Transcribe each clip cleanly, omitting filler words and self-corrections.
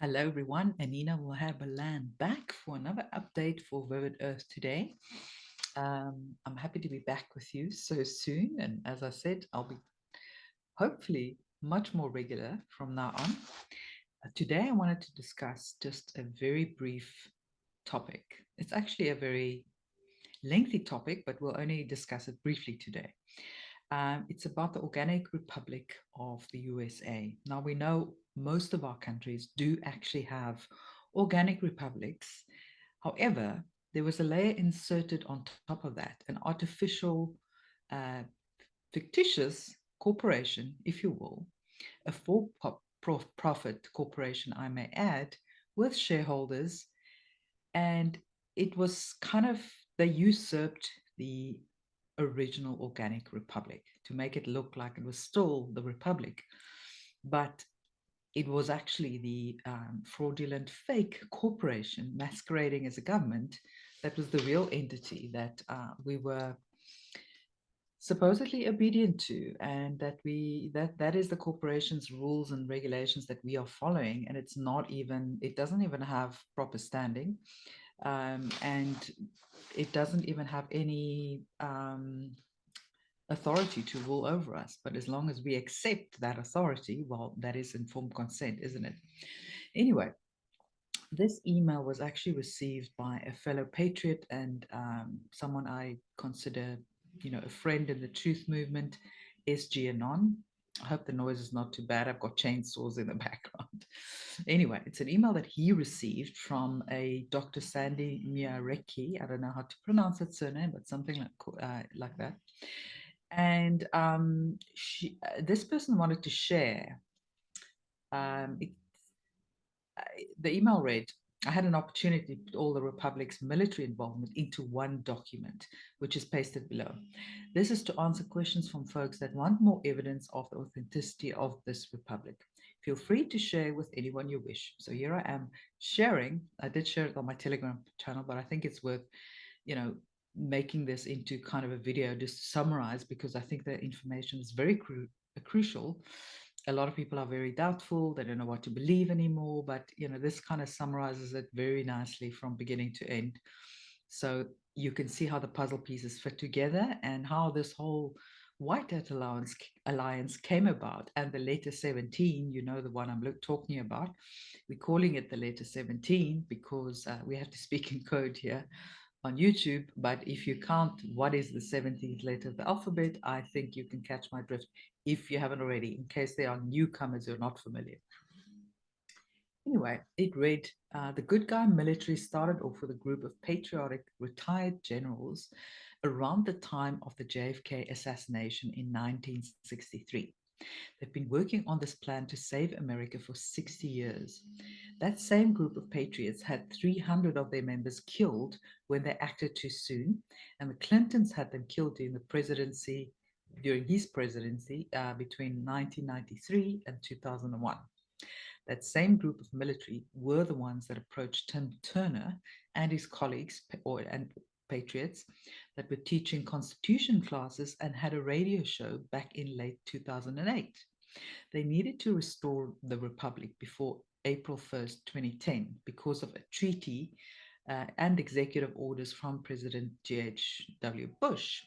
Hello, everyone. Anina Malherbe-Lan back for another update for Vivid Earth today. I'm happy to be back with you so soon. And as I said, I'll be hopefully much more regular from now on. Today, I wanted to discuss just a very brief topic. It's actually a very lengthy topic, but we'll only discuss it briefly today. It's about the Organic Republic of the USA. Now, we know most of our countries do actually have organic republics. However, there was a layer inserted on top of that, an artificial, uh, fictitious corporation, if you will, a for-profit corporation, I may add, with shareholders. And it was kind of, they usurped the original organic republic to make it look like it was still the republic, but it was actually the fraudulent fake corporation masquerading as a government that was the real entity that we were supposedly obedient to, and that is the corporation's rules and regulations that we are following, and it doesn't even have proper standing, and it doesn't even have any authority to rule over us. But as long as we accept that authority, well, that is informed consent, isn't it? Anyway, this email was actually received by a fellow patriot and someone I consider, a friend in the truth movement, SG Anon. I hope the noise is not too bad. I've got chainsaws in the background. Anyway, it's an email that he received from a Dr. Sandy Miareki. I don't know how to pronounce that surname, but something like that. And this person wanted to share. Um, it, the email read, I had an opportunity to put all the Republic's military involvement into one document, which is pasted below. This is to answer questions from folks that want more evidence of the authenticity of this Republic. Feel free to share with anyone you wish. So here I am sharing. I did share it on my Telegram channel, but I think it's worth, making this into kind of a video just to summarize, because I think the information is very crucial. A lot of people are very doubtful. They don't know what to believe anymore, but this kind of summarizes it very nicely from beginning to end. So you can see how the puzzle pieces fit together and how this whole White Hat Alliance came about. And the letter 17, the one I'm talking about, we're calling it the letter 17 because we have to speak in code here on YouTube. But if you count what is the 17th letter of the alphabet, I think you can catch my drift if you haven't already, in case there are newcomers who are not familiar. Anyway, it read, the good guy military started off with a group of patriotic retired generals around the time of the JFK assassination in 1963. They've been working on this plan to save America for 60 years. That same group of patriots had 300 of their members killed when they acted too soon, and the Clintons had them killed during his presidency between 1993 and 2001. That same group of military were the ones that approached Tim Turner and his colleagues and patriots that were teaching constitution classes and had a radio show back in late 2008. They needed to restore the republic before April 1st, 2010, because of a treaty and executive orders from President George W. Bush,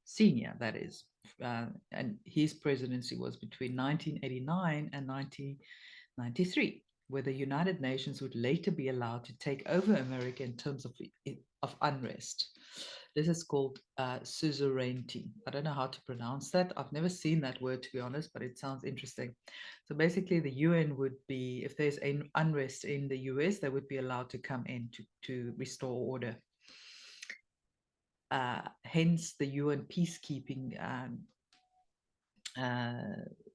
Sr., that is. And his presidency was between 1989 and 1993, where the United Nations would later be allowed to take over America in terms of unrest. This is called suzerainty. I don't know how to pronounce that. I've never seen that word, to be honest, but it sounds interesting. So basically, the UN would be, if there's an unrest in the US, they would be allowed to come in to restore order. Hence the UN peacekeeping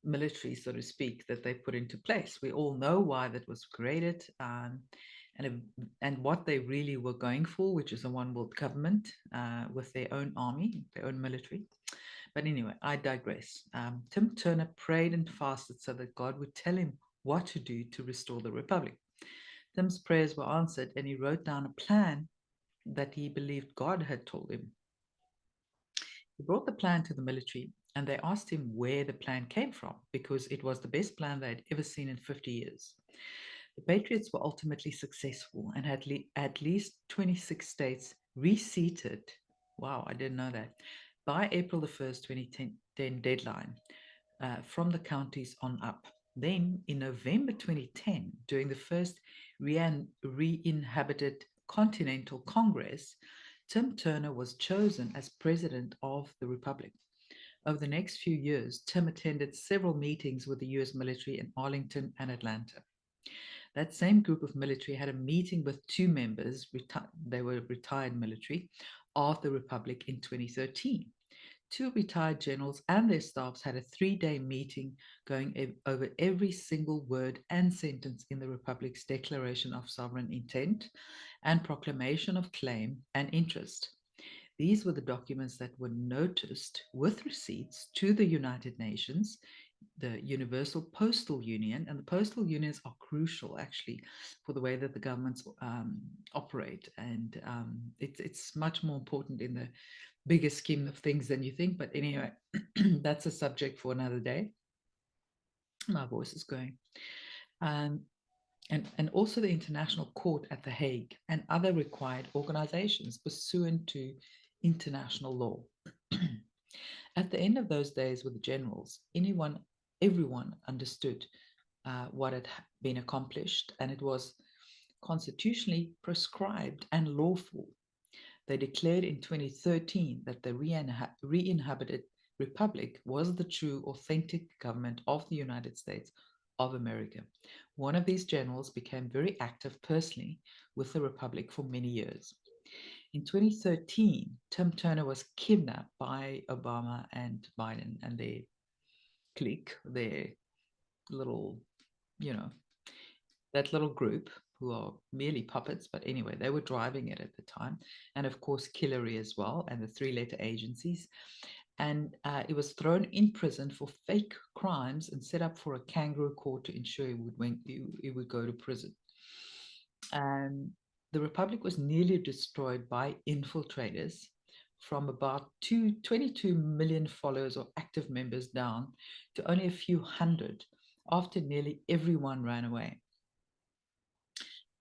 military, so to speak, that they put into place. We all know why that was created, and what they really were going for, which is a one world government with their own army, their own military. But anyway, I digress. Tim Turner prayed and fasted so that God would tell him what to do to restore the republic. Tim's prayers were answered, and he wrote down a plan that he believed God had told him. He brought the plan to the military, and they asked him where the plan came from, because it was the best plan they had ever seen in 50 years. The Patriots were ultimately successful and had at least 26 states reseated. Wow, I didn't know that. By April the 1st, 2010 deadline, from the counties on up. Then, in November 2010, during the first Reinhabited Continental Congress, Tim Turner was chosen as president of the Republic. Over the next few years, Tim attended several meetings with the US military in Arlington and Atlanta. That same group of military had a meeting with two members, they were retired military, of the Republic in 2013. Two retired generals and their staffs had a 3-day meeting going over every single word and sentence in the Republic's Declaration of Sovereign Intent and Proclamation of Claim and Interest. These were the documents that were noticed with receipts to the United Nations, the Universal Postal Union, and the postal unions are crucial actually for the way that the governments operate, and it's much more important in the bigger scheme of things than you think. But anyway, that's a subject for another day. My voice is going. And also the International Court at The Hague and other required organizations pursuant to international law. At the end of those days with the generals, everyone understood what had been accomplished, and it was constitutionally prescribed and lawful. They declared in 2013 that the re-inhabited republic was the true, authentic government of the United States of America. One of these generals became very active personally with the republic for many years. In 2013, Tim Turner was kidnapped by Obama and Biden and their clique, their little, that little group who are merely puppets, but anyway, they were driving it at the time. And of course, Hillary as well, and the three-letter agencies. And it was thrown in prison for fake crimes and set up for a kangaroo court to ensure he would go to prison. And the Republic was nearly destroyed by infiltrators, from about 22 million followers or active members down to only a few hundred after nearly everyone ran away.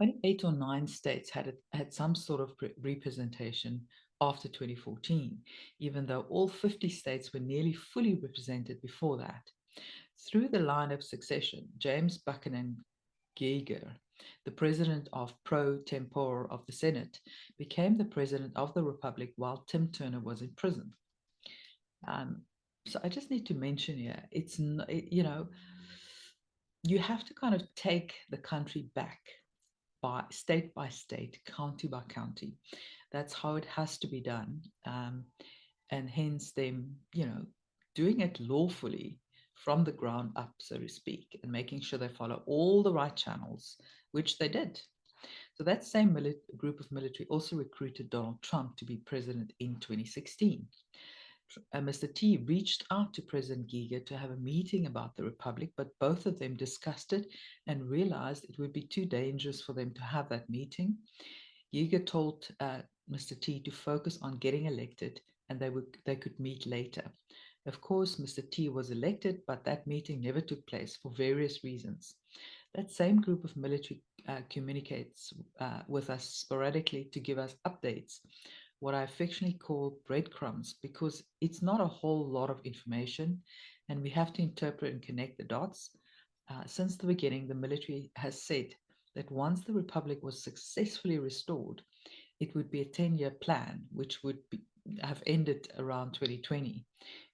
Only 8 or 9 states had some sort of representation after 2014, even though all 50 states were nearly fully represented before that. Through the line of succession, James Buchanan Geiger, the president of pro tempore of the Senate, became the president of the Republic while Tim Turner was in prison. So I just need to mention here, you have to kind of take the country back by state, county by county. That's how it has to be done. And hence them, doing it lawfully from the ground up, so to speak, and making sure they follow all the right channels, which they did. So that same group of military also recruited Donald Trump to be president in 2016. Mr. T reached out to President Giga to have a meeting about the Republic, but both of them discussed it and realized it would be too dangerous for them to have that meeting. Giga told Mr. T to focus on getting elected, and they could meet later. Of course, Mr. T was elected, but that meeting never took place for various reasons. That same group of military communicates with us sporadically to give us updates, what I affectionately call breadcrumbs, because it's not a whole lot of information and we have to interpret and connect the dots. Since the beginning, the military has said that once the Republic was successfully restored, it would be a 10-year plan, which would have ended around 2020.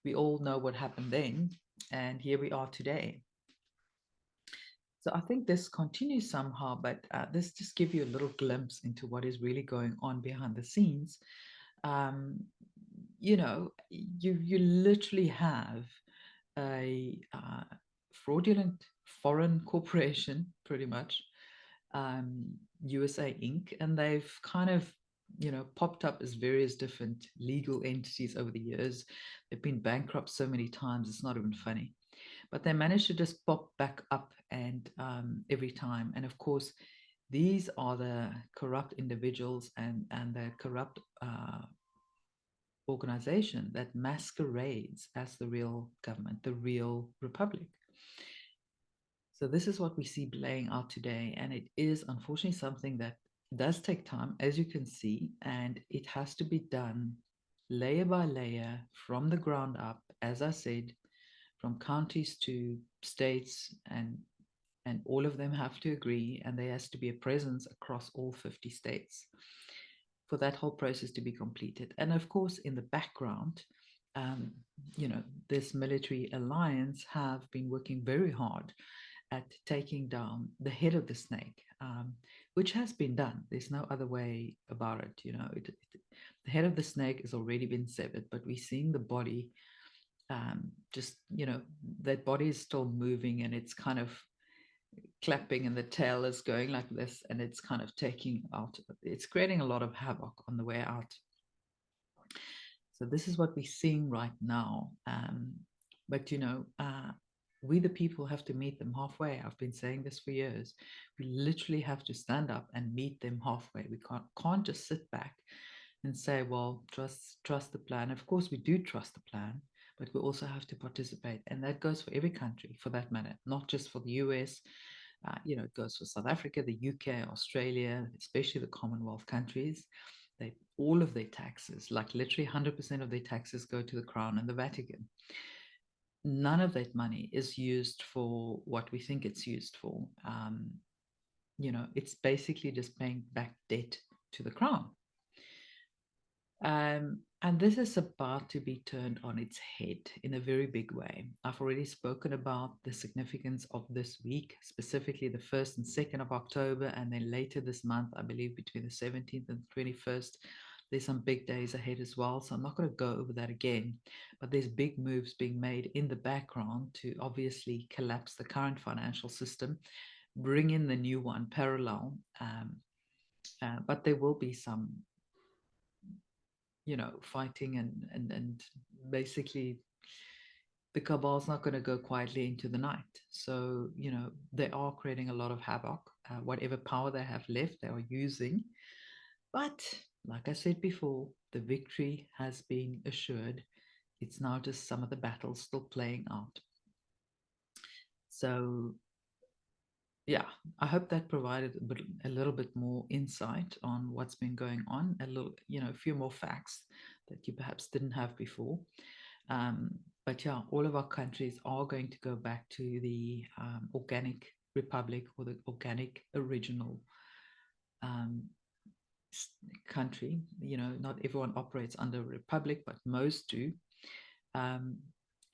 We all know what happened then, and here we are today. So I think this continues somehow, but this just gives you a little glimpse into what is really going on behind the scenes. You literally have a fraudulent foreign corporation, pretty much, USA Inc., and they've kind of popped up as various different legal entities over the years. They've been bankrupt so many times, it's not even funny. But they managed to just pop back up and every time. And of course, these are the corrupt individuals and the corrupt organization that masquerades as the real government, the real republic. So this is what we see playing out today. And it is unfortunately something that does take time, as you can see, and it has to be done layer by layer from the ground up, as I said, from counties to states, and all of them have to agree, and there has to be a presence across all 50 states for that whole process to be completed. And of course, in the background, um, this military alliance have been working very hard at taking down the head of the snake, which has been done. There's no other way about it. The head of the snake has already been severed, but we're seeing the body just, that body is still moving, and it's kind of clapping, and the tail is going like this, and it's kind of taking out, it's creating a lot of havoc on the way out. So this is what we're seeing right now. But we the people have to meet them halfway. I've been saying this for years. We literally have to stand up and meet them halfway. We can't just sit back and say, well, trust the plan. Of course, we do trust the plan, but we also have to participate. And that goes for every country, for that matter, not just for the US. It goes for South Africa, the UK, Australia, especially the Commonwealth countries. All of their taxes, like literally 100% of their taxes, go to the Crown and the Vatican. None of that money is used for what we think it's used for. It's basically just paying back debt to the Crown. And this is about to be turned on its head in a very big way. I've already spoken about the significance of this week, specifically the 1st and 2nd of October, and then later this month, I believe between the 17th and 21st, there's some big days ahead as well. So I'm not going to go over that again, but there's big moves being made in the background to obviously collapse the current financial system, bring in the new one parallel. But there will be some fighting, and basically the cabal's not going to go quietly into the night. So, they are creating a lot of havoc. Whatever power they have left, they are using. But like I said before, the victory has been assured. It's now just some of the battles still playing out. So, yeah, I hope that provided a little bit more insight on what's been going on, a few more facts that you perhaps didn't have before. But yeah, all of our countries are going to go back to the organic republic, or the organic original country. Not everyone operates under a republic, but most do.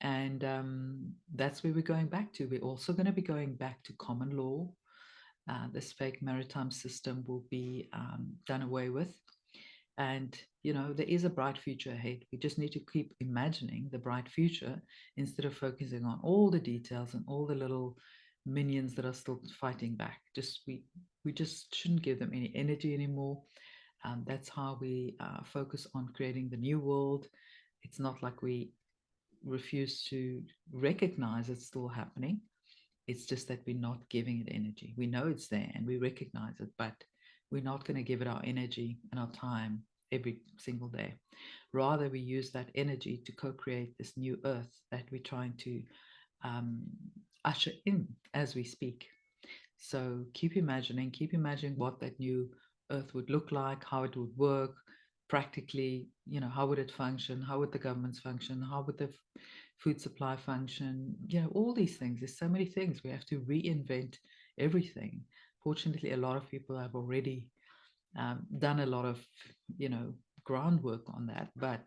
And that's where we're going back to. We're also going to be going back to common law. This fake maritime system will be done away with. And, there is a bright future ahead. We just need to keep imagining the bright future instead of focusing on all the details and all the little minions that are still fighting back. We just shouldn't give them any energy anymore. That's how we focus on creating the new world. It's not like we refuse to recognize it's still happening. It's just that we're not giving it energy. We know it's there and we recognize it, but we're not going to give it our energy and our time every single day. Rather, we use that energy to co-create this new earth that we're trying to usher in as we speak. So keep imagining what that new earth would look like, how it would work practically, how would it function, how would the governments function, how would the food supply function, all these things. There's so many things. We have to reinvent everything. Fortunately, a lot of people have already done a lot of, groundwork on that, but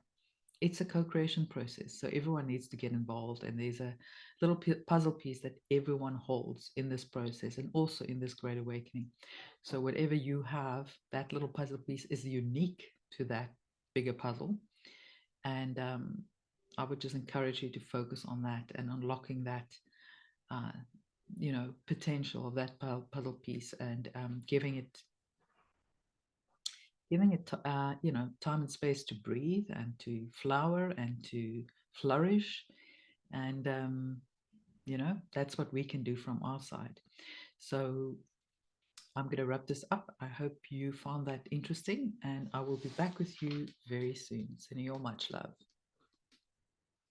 it's a co-creation process. So everyone needs to get involved, and there's a little puzzle piece that everyone holds in this process and also in this great awakening. So whatever you have, that little puzzle piece is unique to that bigger puzzle. And I would just encourage you to focus on that and unlocking that, potential of that puzzle piece, and giving it time and space to breathe and to flower and to flourish. And that's what we can do from our side. So I'm going to wrap this up. I hope you found that interesting, and I will be back with you very soon. Sending you all much love.